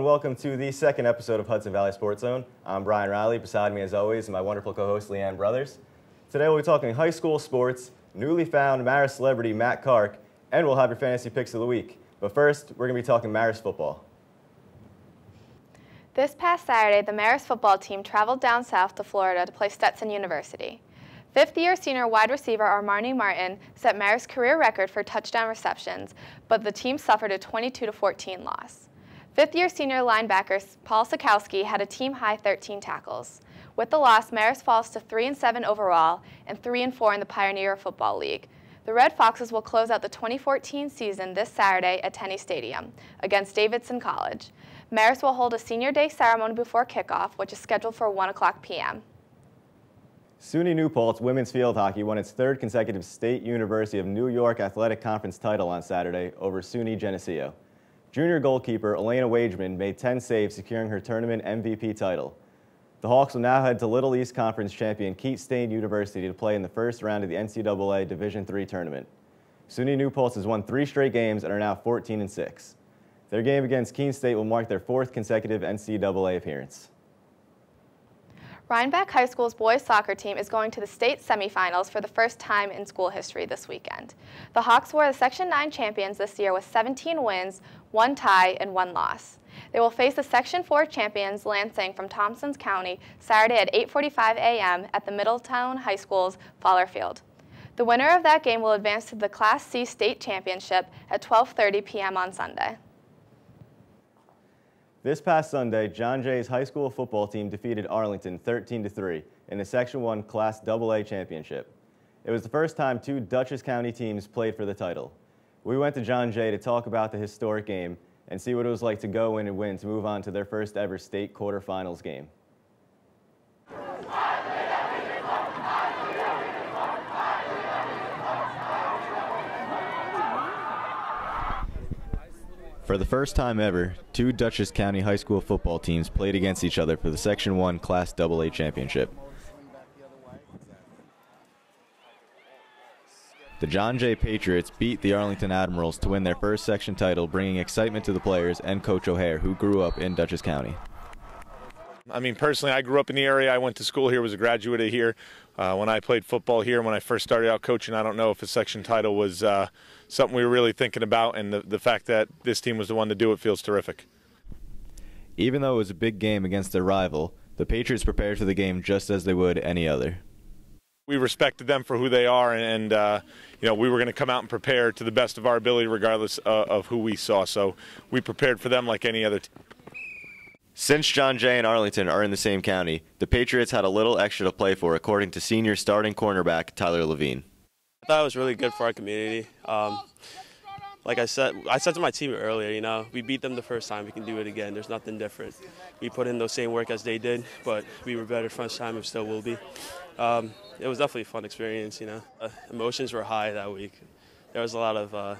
and welcome to the second episode of Hudson Valley Sport Zone. I'm Brian Riley. Beside me, as always, my wonderful co-host, Leanne Brothers. Today we'll be talking high school sports, newly found Marist celebrity Matt Kark, and we'll have your fantasy picks of the week. But first, we're going to be talking Marist football. This past Saturday, the Marist football team traveled down south to Florida to play Stetson University. Fifth-year senior wide receiver Armani Martin set Marist's career record for touchdown receptions, but the team suffered a 22-14 loss. Fifth-year senior linebacker Paul Sikowski had a team-high 13 tackles. With the loss, Marist falls to 3-7 overall and 3-4 in the Pioneer Football League. The Red Foxes will close out the 2014 season this Saturday at Tenney Stadium against Davidson College. Marist will hold a senior day ceremony before kickoff, which is scheduled for 1:00 p.m. SUNY New Paltz women's field hockey won its third consecutive State University of New York Athletic Conference title on Saturday over SUNY Geneseo. Junior goalkeeper Elena Wageman made 10 saves, securing her tournament MVP title. The Hawks will now head to Little East Conference champion Keat State University to play in the first round of the NCAA Division III tournament. SUNY New Paltz has won 3 straight games and are now 14-6. Their game against Keene State will mark their 4th consecutive NCAA appearance. Rhinebeck High School's boys soccer team is going to the state semifinals for the first time in school history this weekend. The Hawks were the Section 9 champions this year with 17 wins, 1 tie, and 1 loss. They will face the Section 4 champions Lansing from Thompson County Saturday at 8:45 a.m. at the Middletown High School's Fowler Field. The winner of that game will advance to the Class C state championship at 12:30 p.m. on Sunday. This past Sunday, John Jay's high school football team defeated Arlington 13-3 in the Section 1 Class AA championship. It was the first time 2 Dutchess County teams played for the title. We went to John Jay to talk about the historic game and see what it was like to go in and win to move on to their first ever state quarterfinals game. For the first time ever, 2 Dutchess County high school football teams played against each other for the Section 1 Class AA championship. The John Jay Patriots beat the Arlington Admirals to win their first section title, bringing excitement to the players and Coach O'Hare, who grew up in Dutchess County. I mean, personally, I grew up in the area. I went to school here, was a graduate of here. When I played football here, when I first started out coaching, I don't know if a section title was something we were really thinking about, and the fact that this team was the one to do it feels terrific. Even though it was a big game against their rival, the Patriots prepared for the game just as they would any other. We respected them for who they are, and you know, we were going to come out and prepare to the best of our ability regardless of who we saw. So we prepared for them like any other team. Since John Jay and Arlington are in the same county, the Patriots had a little extra to play for, according to senior starting cornerback Tyler Levine. I thought it was really good for our community. Like I said to my team earlier, you know, we beat them the first time, we can do it again. There's nothing different. We put in the same work as they did, but we were better first time and still will be. It was definitely a fun experience, you know. Emotions were high that week. There was a lot of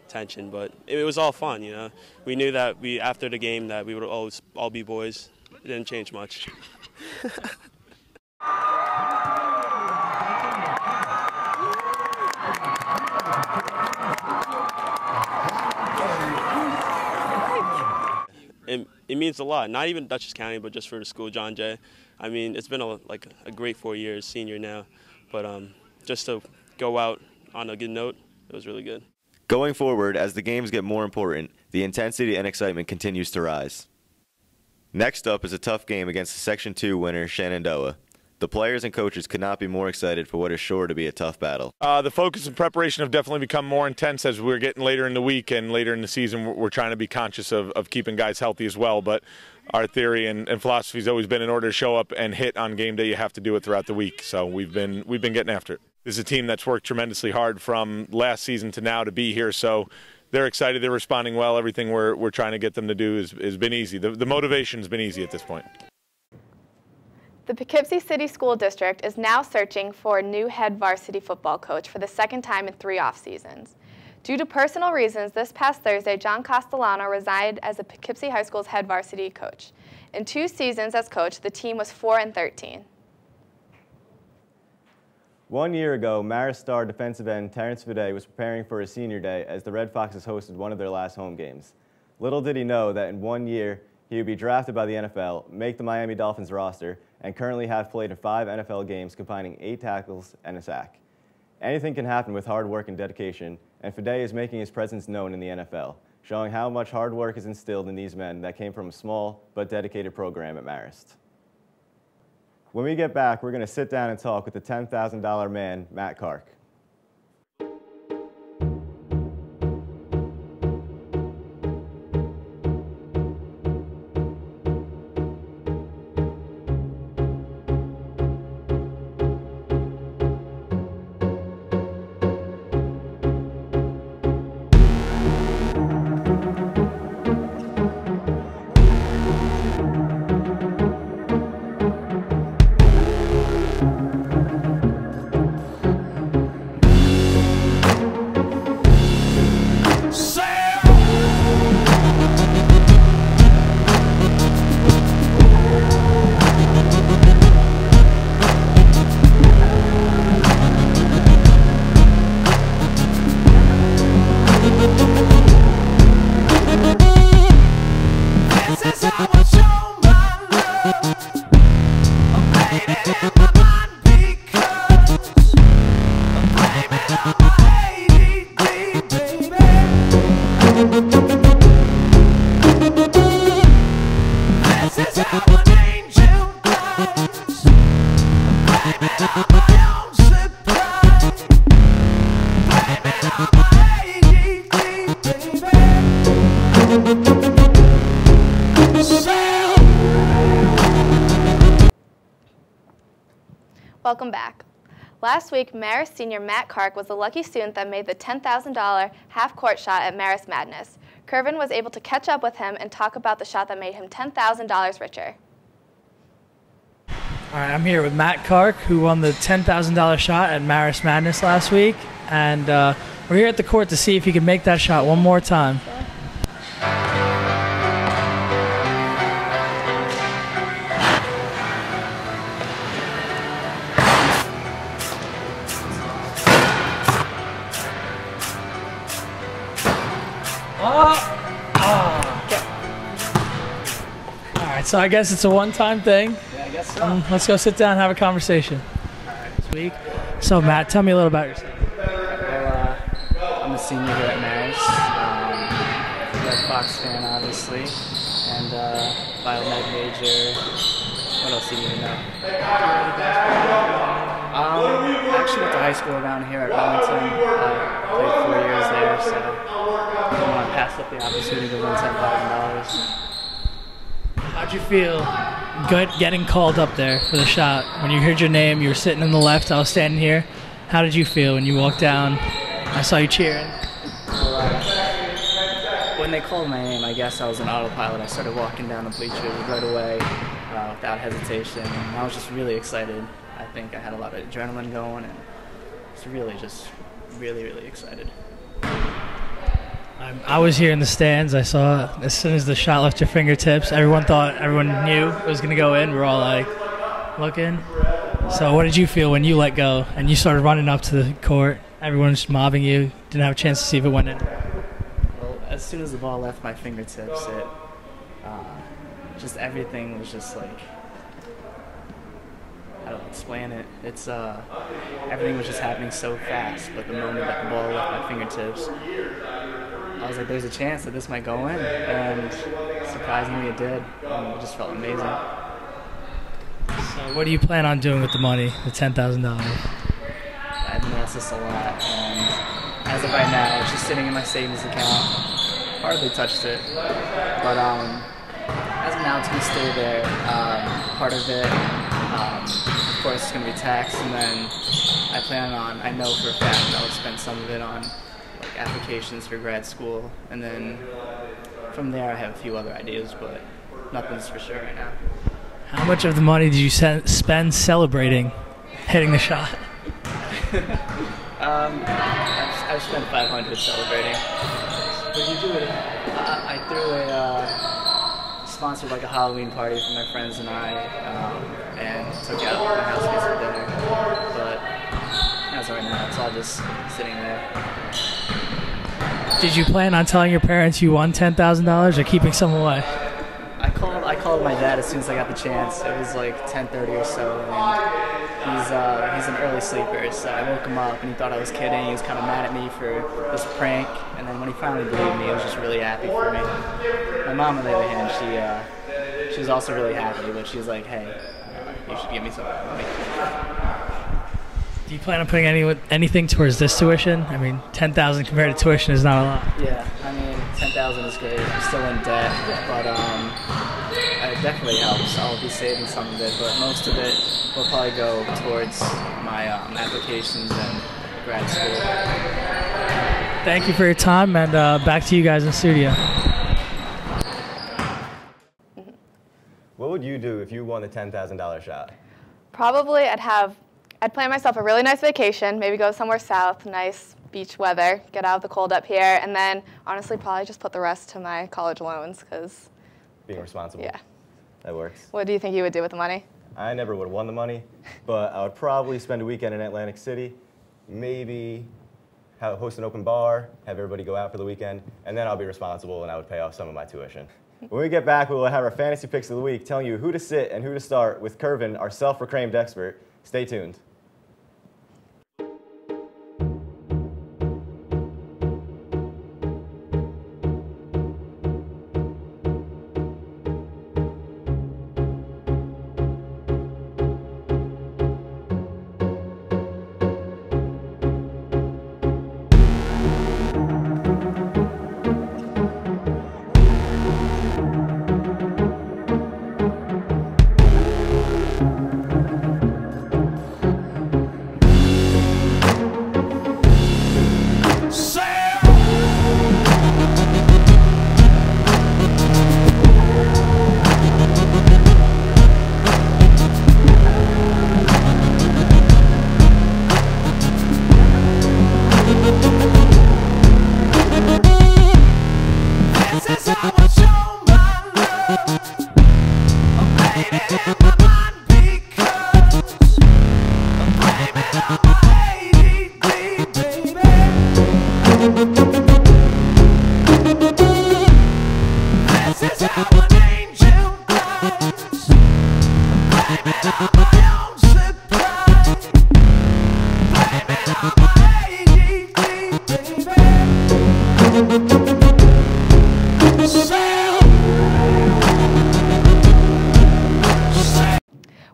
tension, but it was all fun, you know. We knew that after the game that we would always all be boys. It didn't change much. It means a lot, not even Dutchess County, but just for the school, John Jay. I mean, it's been a great 4 years, senior now, but just to go out on a good note, it was really good. Going forward, as the games get more important, the intensity and excitement continues to rise. Next up is a tough game against the Section 2 winner, Shenandoah. The players and coaches could not be more excited for what is sure to be a tough battle. The focus and preparation have definitely become more intense as we're getting later in the week and later in the season. We're trying to be conscious of keeping guys healthy as well, but our theory and philosophy has always been in order to show up and hit on game day, you have to do it throughout the week. So we've been getting after it. This is a team that's worked tremendously hard from last season to now to be here, so they're excited, they're responding well. Everything we're trying to get them to do has been easy. The motivation's been easy at this point. The Poughkeepsie City School District is now searching for a new head varsity football coach for the second time in 3 off-seasons. Due to personal reasons, this past Thursday, John Castellano resigned as the Poughkeepsie High School's head varsity coach. In 2 seasons as coach, the team was 4-13. 1 year ago, Marist star defensive end Terrence Fide was preparing for his senior day as the Red Foxes hosted one of their last home games. Little did he know that in 1 year, he would be drafted by the NFL, make the Miami Dolphins roster, and currently have played in 5 NFL games, combining 8 tackles and a sack. Anything can happen with hard work and dedication, and Fede is making his presence known in the NFL, showing how much hard work is instilled in these men that came from a small but dedicated program at Marist. When we get back, we're going to sit down and talk with the $10,000 man, Matt Kark. Welcome back. Last week, Marist senior Matt Kark was the lucky student that made the $10,000 half-court shot at Marist Madness. Kervan was able to catch up with him and talk about the shot that made him $10,000 richer. All right, I'm here with Matt Kark, who won the $10,000 shot at Marist Madness last week, and we're here at the court to see if he can make that shot one more time. So I guess it's a one-time thing. Yeah, I guess so. Let's go sit down and have a conversation. This week. So Matt, tell me a little about yourself. Well, I'm a senior here at Marist. Red Fox fan, obviously, and biomed major. What else do you need to know? I actually went to high school around here at Arlington. Played 4 years there, so I don't want to pass up the opportunity to win $10,000. How'd you feel good getting called up there for the shot? When you heard your name, you were sitting in the left, I was standing here. How did you feel when you walked down? I saw you cheering. Well, when they called my name, I guess I was an autopilot. I started walking down the bleachers right away without hesitation. And I was just really excited. I think I had a lot of adrenaline going, and it's really excited. I was here in the stands. I saw as soon as the shot left your fingertips, everyone knew it was going to go in. We were all like looking. So what did you feel when you let go and you started running up to the court? Everyone was mobbing you. Didn't have a chance to see if it went in. Well, as soon as the ball left my fingertips, it just everything was just like, I don't explain it. It's everything was just happening so fast. But the moment that the ball left my fingertips, I was like, there's a chance that this might go in, and surprisingly it did. It just felt amazing. So what do you plan on doing with the money, the $10,000? I've noticed this a lot, and as of right now, it's just sitting in my savings account. Hardly touched it, but as of now, it's going to stay there. Part of it, of course, is going to be taxed, and then I know for a fact I'll spend some of it on applications for grad school, and then from there I have a few other ideas, but nothing's for sure right now. How much of the money did you spend celebrating hitting the shot? I've spent $500 celebrating. What did you do with it? I threw sponsored like a Halloween party for my friends and I, and took out my housemates for dinner, but as of right now it's all just sitting there. Did you plan on telling your parents you won $10,000 or keeping some away? I called my dad as soon as I got the chance. It was like 10:30 or so, and he's an early sleeper, so I woke him up and he thought I was kidding. He was kind of mad at me for this prank, and then when he finally believed me, he was just really happy for me. My mom, on the other hand, she was also really happy, but she was like, "Hey, you should give me some money." Do you plan on putting anything towards this tuition? I mean, $10,000 compared to tuition is not a lot. Yeah, I mean, $10,000 is great. I'm still in debt, but it definitely helps. I'll be saving some of it, but most of it will probably go towards my applications and grad school. Thank you for your time, and back to you guys in the studio. What would you do if you won the $10,000 shot? Probably I'd plan myself a really nice vacation, maybe go somewhere south, nice beach weather, get out of the cold up here, and then honestly probably just put the rest to my college loans because... Being responsible. Yeah. That works. What do you think you would do with the money? I never would have won the money, but I would probably spend a weekend in Atlantic City, maybe host an open bar, have everybody go out for the weekend, and then I'll be responsible and I would pay off some of my tuition. When we get back, we will have our fantasy picks of the week, telling you who to sit and who to start with Kervan, our self-proclaimed expert. Stay tuned.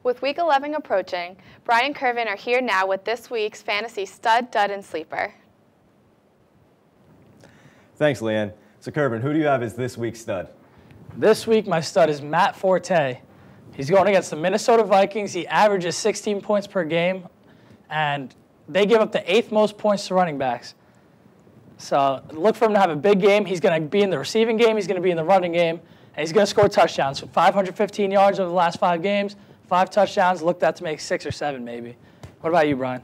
With week 11 approaching, Brian and Kervan are here now with this week's fantasy stud, dud, and sleeper. Thanks, Leanne. So, Kervan, who do you have as this week's stud? This week, my stud is Matt Forte. He's going against the Minnesota Vikings. He averages 16 points per game, and they give up the 8th most points to running backs. So look for him to have a big game. He's going to be in the receiving game. He's going to be in the running game, and he's going to score touchdowns. So 515 yards over the last 5 games, 5 touchdowns. Look that to make 6 or 7 maybe. What about you, Brian?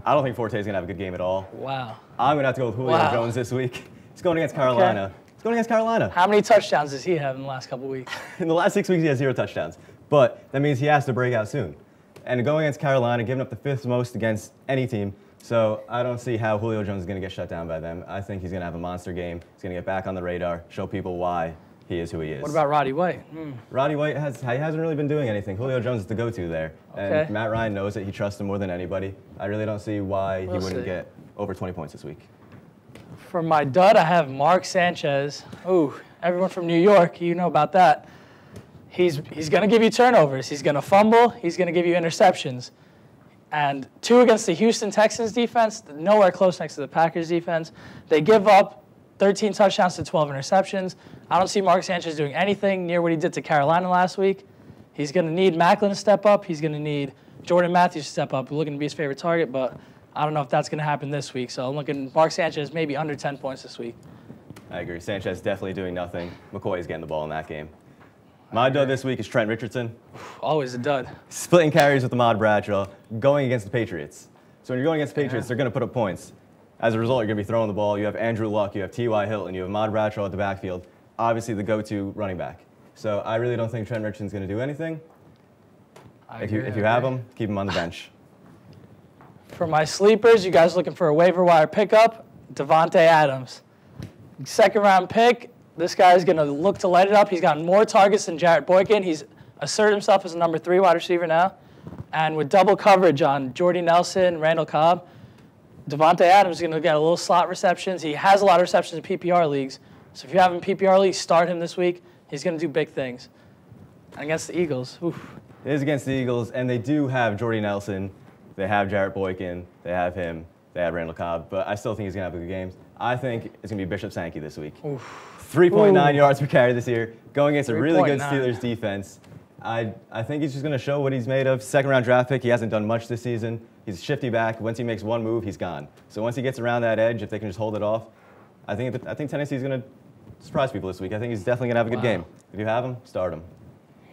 I don't think Forte is going to have a good game at all. Wow. I'm going to have to go with Julio Jones this week. He's going against Carolina. Okay. He's going against Carolina. How many touchdowns does he have in the last couple weeks? In the last 6 weeks, he has 0 touchdowns. But that means he has to break out soon. And going against Carolina, giving up the 5th most against any team. So I don't see how Julio Jones is going to get shut down by them. I think he's going to have a monster game. He's going to get back on the radar, show people why he is who he is. What about Roddy White? Roddy White hasn't really been doing anything. Julio Jones is the go-to there. Okay. And Matt Ryan knows it. He trusts him more than anybody. I really don't see why he wouldn't get over 20 points this week. For my dud, I have Mark Sanchez. Ooh, everyone from New York, you know about that. He's going to give you turnovers. He's going to fumble. He's going to give you interceptions. And 2 against the Houston Texans defense, nowhere close next to the Packers defense. They give up 13 touchdowns to 12 interceptions. I don't see Mark Sanchez doing anything near what he did to Carolina last week. He's going to need Macklin to step up. He's going to need Jordan Matthews to step up, looking to be his favorite target, but I don't know if that's going to happen this week. So I'm looking Mark Sanchez maybe under 10 points this week. I agree. Sanchez definitely doing nothing. McCoy's getting the ball in that game. My dud this week is Trent Richardson. Always a dud. Splitting carries with Ahmad Bradshaw, going against the Patriots. So when you're going against the Patriots, they're going to put up points. As a result, you're going to be throwing the ball. You have Andrew Luck, you have T.Y. Hilton, you have Ahmad Bradshaw at the backfield, obviously the go-to running back. So I really don't think Trent Richardson's going to do anything. If you have him, keep him on the bench. For my sleepers, you guys looking for a waiver wire pickup? Devontae Adams. Second-round pick. This guy's going to look to light it up. He's gotten more targets than Jarrett Boykin. He's asserted himself as a number 3 wide receiver now. And with double coverage on Jordy Nelson, Randall Cobb, Devontae Adams is going to get a little slot receptions. He has a lot of receptions in PPR leagues. So if you have him in PPR leagues, start him this week. He's going to do big things. And against the Eagles, oof. It is against the Eagles, and they do have Jordy Nelson. They have Jarrett Boykin. They have him. They have Randall Cobb. But I still think he's going to have a good game. I think it's going to be Bishop Sankey this week. 3.9 yards per carry this year, going against a really good Steelers defense. I think he's just going to show what he's made of. Second-round draft pick. He hasn't done much this season. He's a shifty back. Once he makes one move, he's gone. So once he gets around that edge, if they can just hold it off, I think Tennessee's going to surprise people this week. I think he's definitely going to have a good game. If you have him, start him.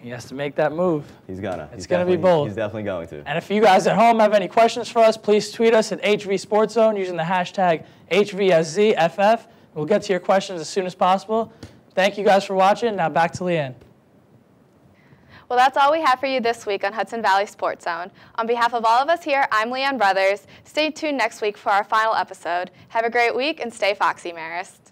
He has to make that move. He's gonna. It's going to be bold. He's definitely going to. And if you guys at home have any questions for us, please tweet us at HV Sport Zone using the hashtag HVSZFF. We'll get to your questions as soon as possible. Thank you guys for watching. Now back to Leanne. Well, that's all we have for you this week on Hudson Valley Sport Zone. On behalf of all of us here, I'm Leanne Brothers. Stay tuned next week for our final episode. Have a great week and stay foxy, Marist.